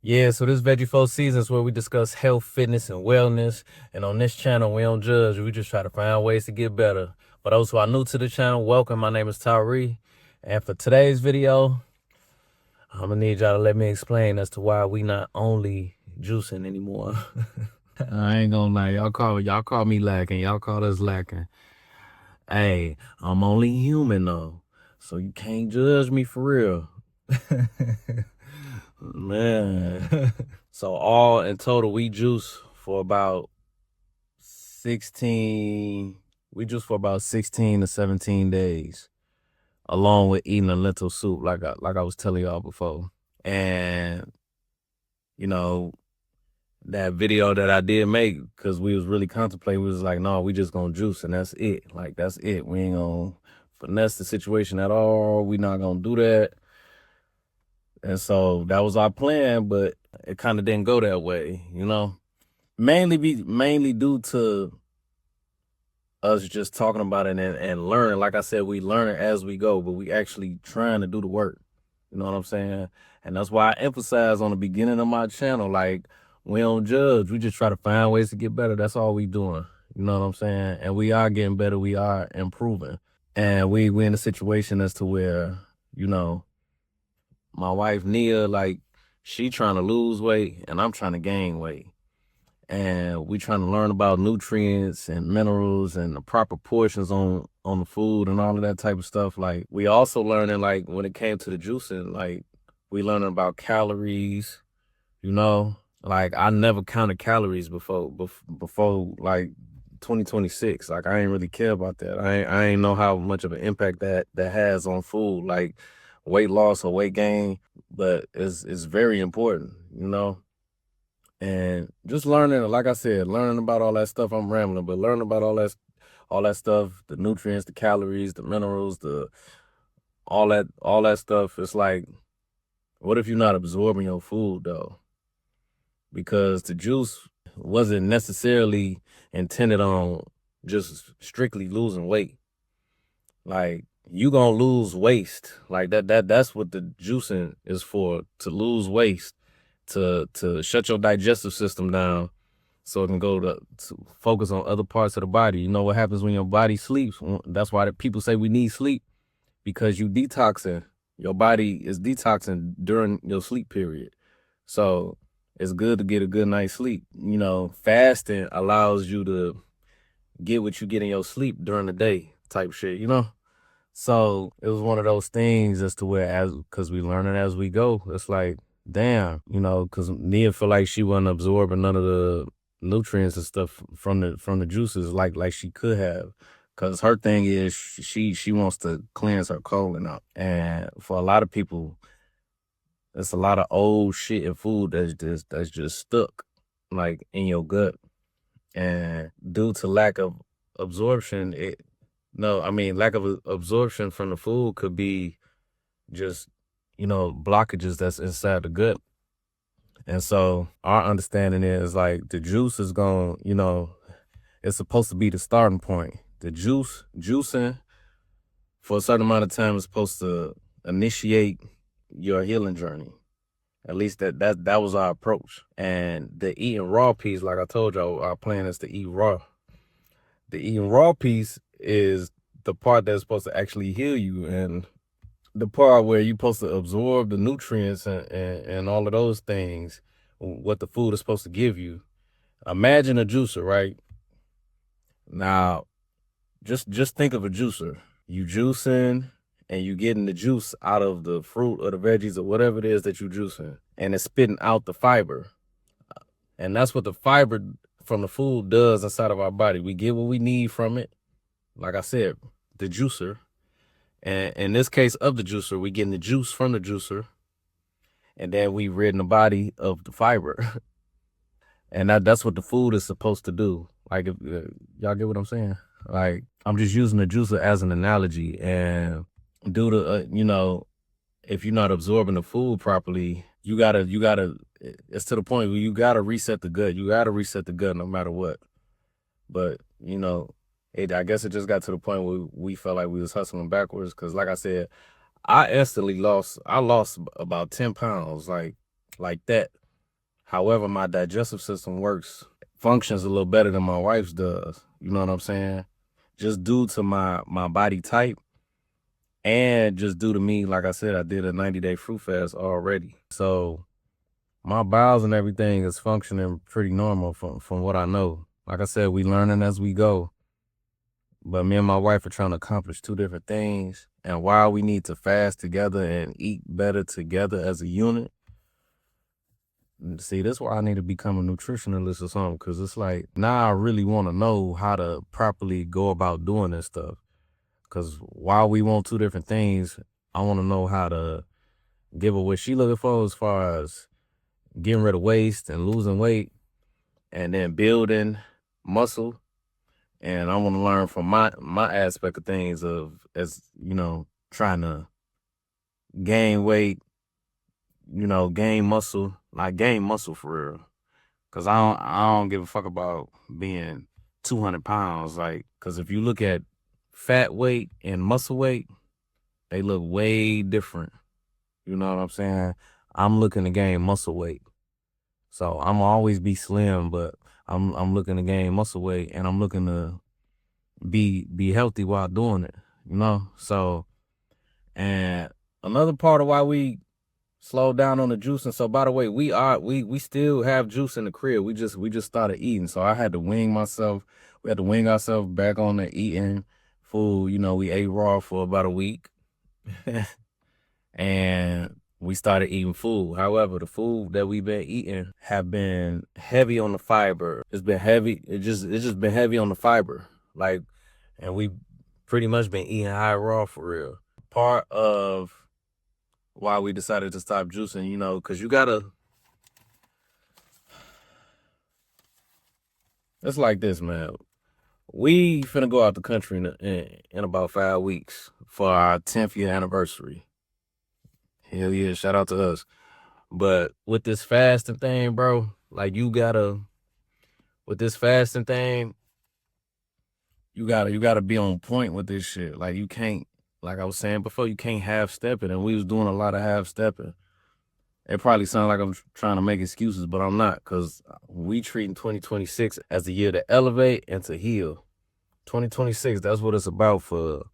Yeah, so this Veggie 4 Seasons where we discuss health, fitness, and wellness. And on this channel, we don't judge. We just try to find ways to get better. For those who are new to the channel, welcome. My name is Tyree. And for today's video, I'm gonna need y'all to let me explain as to why we not only juicing anymore. I ain't gonna lie, y'all call me lacking. Y'all call us lacking. Hey, I'm only human though, so you can't judge me for real. Man. So all in total, we juice for about 16, we juice for about 16 to 17 days, along with eating a lentil soup, like I was telling y'all before. And, you know, that video that I did make, because we was really contemplating, we was like, no, we just gonna juice and that's it. Like, that's it. We ain't gonna finesse the situation at all. We not gonna do that. And so that was our plan, but it kind of didn't go that way, you know? Mainly due to us just talking about it and learning. Like I said, we learn it as we go, but we actually trying to do the work. You know what I'm saying? And that's why I emphasize on the beginning of my channel, like, we don't judge. We just try to find ways to get better. That's all we doing. You know what I'm saying? And we are getting better. We are improving. And we in a situation as to where, you know, my wife Nia, like, she trying to lose weight and I'm trying to gain weight. And we trying to learn about nutrients and minerals and the proper portions on the food and all of that type of stuff. Like, we also learning, like, when it came to the juicing, like, we learning about calories, you know. Like, I never counted calories before like 2026. Like, I ain't really care about that. I ain't know how much of an impact that has on food, like weight loss or weight gain, but it's very important, you know. And just learning, like I said, learning about all that stuff. I'm rambling, but learning about all that stuff, the nutrients, the calories, the minerals, the all that stuff. It's like, what if you're not absorbing your food though? Because the juice wasn't necessarily intended on just strictly losing weight. Like, you gonna lose waste. Like, that's what the juicing is for, to lose waste, to shut your digestive system down so it can go to focus on other parts of the body. You know what happens when your body sleeps? That's why the people say we need sleep, because you detoxing. Your body is detoxing during your sleep period. So it's good to get a good night's sleep. You know, fasting allows you to get what you get in your sleep during the day type shit, you know? So it was one of those things as to where, because we learn it as we go, it's like, damn, you know, because Nia feel like she wasn't absorbing none of the nutrients and stuff from the juices like she could have. Because her thing is she wants to cleanse her colon out. And for a lot of people, it's a lot of old shit in food that's just stuck, like, in your gut. And due to lack of absorption, lack of absorption from the food could be just, blockages that's inside the gut. And so our understanding is, like, the juice is going, it's supposed to be the starting point. The juicing for a certain amount of time is supposed to initiate your healing journey. At least that was our approach. And the eating raw piece, like I told y'all, our plan is to eat raw. The eating raw piece is the part that's supposed to actually heal you, and the part where you're supposed to absorb the nutrients and all of those things, what the food is supposed to give you. Imagine a juicer, right? Now, just think of a juicer. You juicing and you getting the juice out of the fruit or the veggies or whatever it is that you juicing, and it's spitting out the fiber. And that's what the fiber from the food does inside of our body. We get what we need from it. Like I said, the juicer. And in this case of the juicer, we getting the juice from the juicer, and then we ridding the body of the fiber. And that's what the food is supposed to do. Like, if y'all get what I'm saying? Like, I'm just using the juicer as an analogy. And due to, if you're not absorbing the food properly, you gotta, it's to the point where you gotta reset the gut. You gotta reset the gut no matter what. But, I guess it just got to the point where we felt like we was hustling backwards. Cause like I said, I lost about 10 pounds, like that. However, my digestive system functions a little better than my wife's does. You know what I'm saying? Just due to my body type, and just due to me, like I said, I did a 90-day fruit fast already. So my bowels and everything is functioning pretty normal from what I know. Like I said, we learning as we go. But me and my wife are trying to accomplish two different things. And while we need to fast together and eat better together as a unit, see, that's why I need to become a nutritionalist or something. Cause it's like, now I really want to know how to properly go about doing this stuff. Cause while we want two different things, I want to know how to give her what she looking for as far as getting rid of waste and losing weight and then building muscle. And I want to learn from my aspect of things of, as you know, trying to gain weight, gain muscle, like gain muscle for real. Cause I don't give a fuck about being 200 pounds. Like, cause if you look at fat weight and muscle weight, they look way different. You know what I'm saying? I'm looking to gain muscle weight. So I'm always be slim, but I'm looking to gain muscle weight, and I'm looking to be healthy while doing it, So, and another part of why we slowed down on the juice. And so, by the way, we still have juice in the crib. We just started eating. So I had to wing myself. We had to wing ourselves back on the eating food. We ate raw for about a week. And we started eating food. However, the food that we've been eating have been heavy on the fiber. It's been heavy. It's just been heavy on the fiber. Like, and we pretty much been eating high raw for real. Part of why we decided to stop juicing, because it's like this, man. We finna go out the country in about 5 weeks for our 10th year anniversary. Hell yeah, shout out to us. But with this fasting thing, bro, like with this fasting thing, you gotta be on point with this shit. Like you can't, like I was saying before, you can't half step it. And we was doing a lot of half stepping. It probably sounds like I'm trying to make excuses, but I'm not, because we treating 2026 as the year to elevate and to heal. 2026, that's what it's about for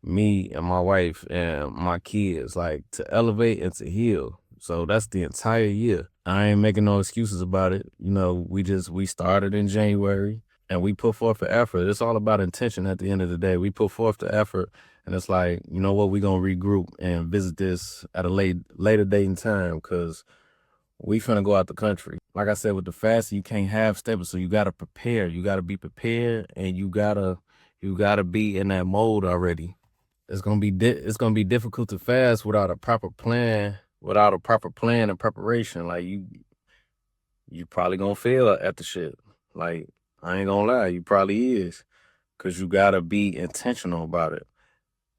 me and my wife and my kids, like to elevate and to heal. So that's the entire year. I ain't making no excuses about it. We started in January and we put forth the effort. It's all about intention at the end of the day. We put forth the effort, and it's like, you know what, we're gonna regroup and visit this at a later date and time, because we finna go out the country. Like I said, with the fast, you can't half step it, so you gotta prepare. You gotta be prepared, and you gotta be in that mode already. It's gonna be difficult to fast without a proper plan, and preparation. Like you probably gonna fail at the shit. Like, I ain't gonna lie, you probably is, cause you gotta be intentional about it.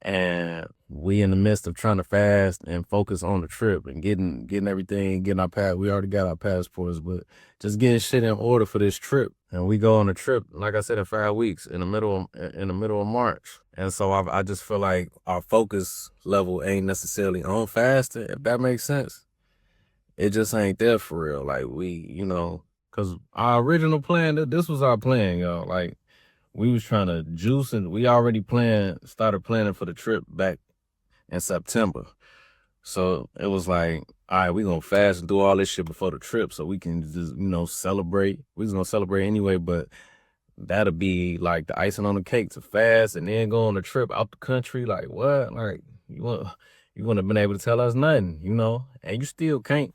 And we in the midst of trying to fast and focus on the trip and getting everything, getting our pass. We already got our passports, but just getting shit in order for this trip. And we go on a trip, like I said, in 5 weeks in the middle of March. And so I just feel like our focus level ain't necessarily on fasting, if that makes sense. It just ain't there for real. Like cause our original plan, this was our plan, y'all. Like, we was trying to juice, and we already started planning for the trip back in September. So it was like, all right, we gonna fast and do all this shit before the trip so we can just, celebrate. We was gonna celebrate anyway, but that'll be like the icing on the cake to fast and then go on a trip out the country. Like, what? Like, you wouldn't have been able to tell us nothing, and you still can't.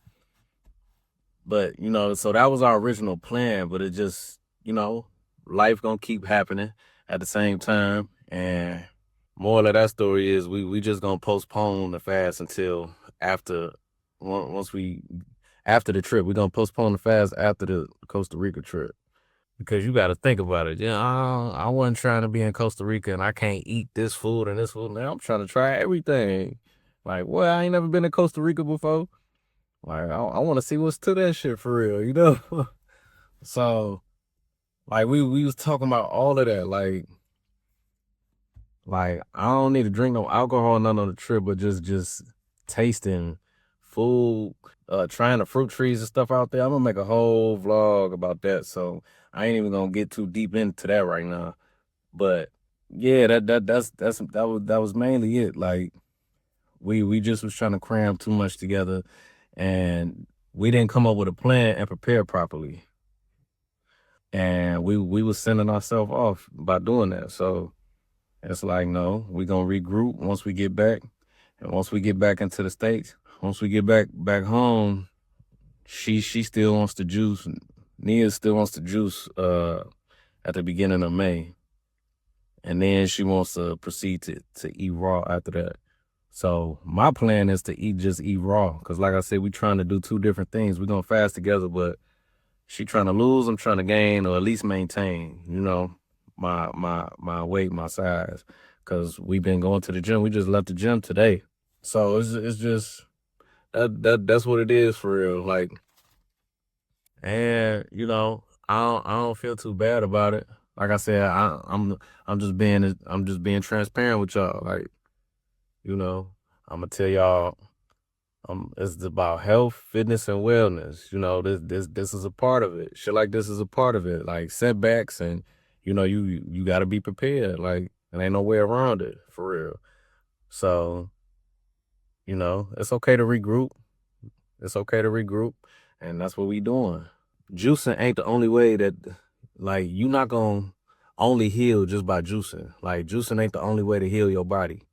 But, so that was our original plan, but it just, life gonna keep happening at the same time. And moral of that story is we just gonna postpone the fast until after, once after the trip. We're gonna postpone the fast after the Costa Rica trip. Because you gotta think about it. Yeah, I wasn't trying to be in Costa Rica and I can't eat this food and this food. Now I'm trying to try everything. Like, well, I ain't never been to Costa Rica before. Like, I want to see what's to that shit for real. So, like, we was talking about all of that. Like I don't need to drink no alcohol none on the trip, but just tasting food, trying the fruit trees and stuff out there. I'm gonna make a whole vlog about that. So I ain't even gonna get too deep into that right now. But yeah, that was mainly it. Like we just was trying to cram too much together, and we didn't come up with a plan and prepare properly. And we was sending ourselves off by doing that. So it's like, no, we gonna regroup once we get back. And once we get back into the States, once we get back home, she still wants to juice. Nia still wants to juice at the beginning of May. And then she wants to proceed to eat raw after that. So my plan is to just eat raw. Cause like I said, we trying to do two different things. We're gonna fast together, but she trying to lose, I'm trying to gain or at least maintain, my weight, my size. Cause we've been going to the gym. We just left the gym today. So it's just that's what it is for real. Like, and I don't feel too bad about it. Like I said, I'm just being transparent with y'all. Like, I'm gonna tell y'all, it's about health, fitness, and wellness. This is a part of it. Shit like this is a part of it. Like setbacks, and you got to be prepared. Like, and ain't no way around it for real. So it's okay to regroup. It's okay to regroup, and that's what we doing. Juicing ain't the only way that, like, you not gonna only heal just by juicing. Like, juicing ain't the only way to heal your body.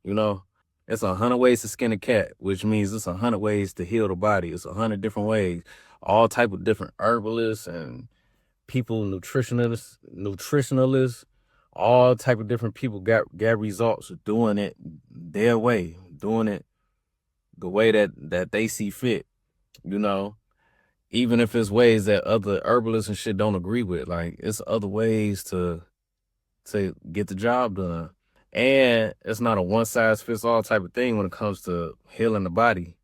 You know, it's 100 ways to skin a cat, which means it's 100 ways to heal the body. It's 100 different ways. All type of different herbalists and people, nutritionalists, all type of different people got results doing it their way, doing it the way that they see fit. You know, even if it's ways that other herbalists and shit don't agree with, like it's other ways to get the job done. And it's not a one size fits all type of thing when it comes to healing the body.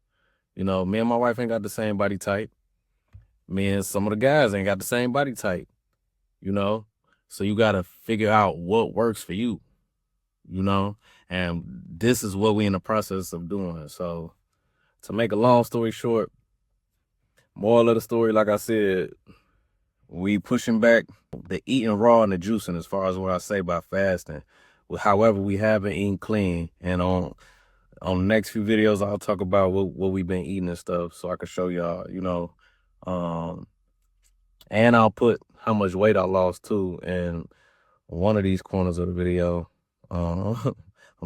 Me and my wife ain't got the same body type. Me and some of the guys ain't got the same body type, you know? So you gotta figure out what works for you, you know? And this is what we in the process of doing. So to make a long story short, moral of the story, like I said, we pushing back the eating raw and the juicing as far as what I say about fasting. However, we have been eating clean, and on the next few videos, I'll talk about what we've been eating and stuff, so I can show y'all, and I'll put how much weight I lost too in one of these corners of the video. I'm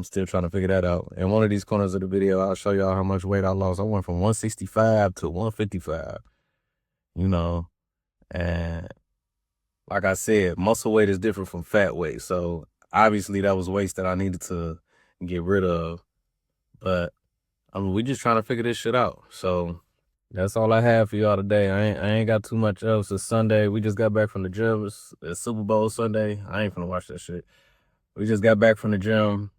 still trying to figure that out. In one of these corners of the video, I'll show y'all how much weight I lost. I went from 165 to 155, and like I said, muscle weight is different from fat weight. So obviously that was waste that I needed to get rid of. But we just trying to figure this shit out. So that's all I have for y'all today. I ain't got too much else. It's Sunday. We just got back from the gym. It's Super Bowl Sunday. I ain't finna watch that shit. We just got back from the gym.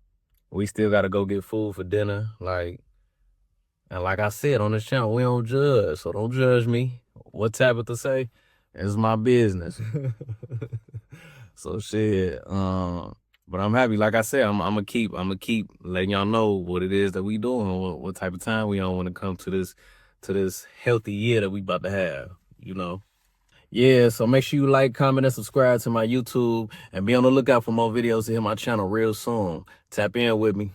We still gotta go get food for dinner. And like I said on this channel, we don't judge. So don't judge me. What Tabitha say? It's my business. So shit. But I'm happy. Like I said, I'm gonna keep letting y'all know what it is that we doing, what type of time we on when it comes to this healthy year that we about to have. Yeah, so make sure you like, comment, and subscribe to my YouTube, and be on the lookout for more videos to hit my channel real soon. Tap in with me.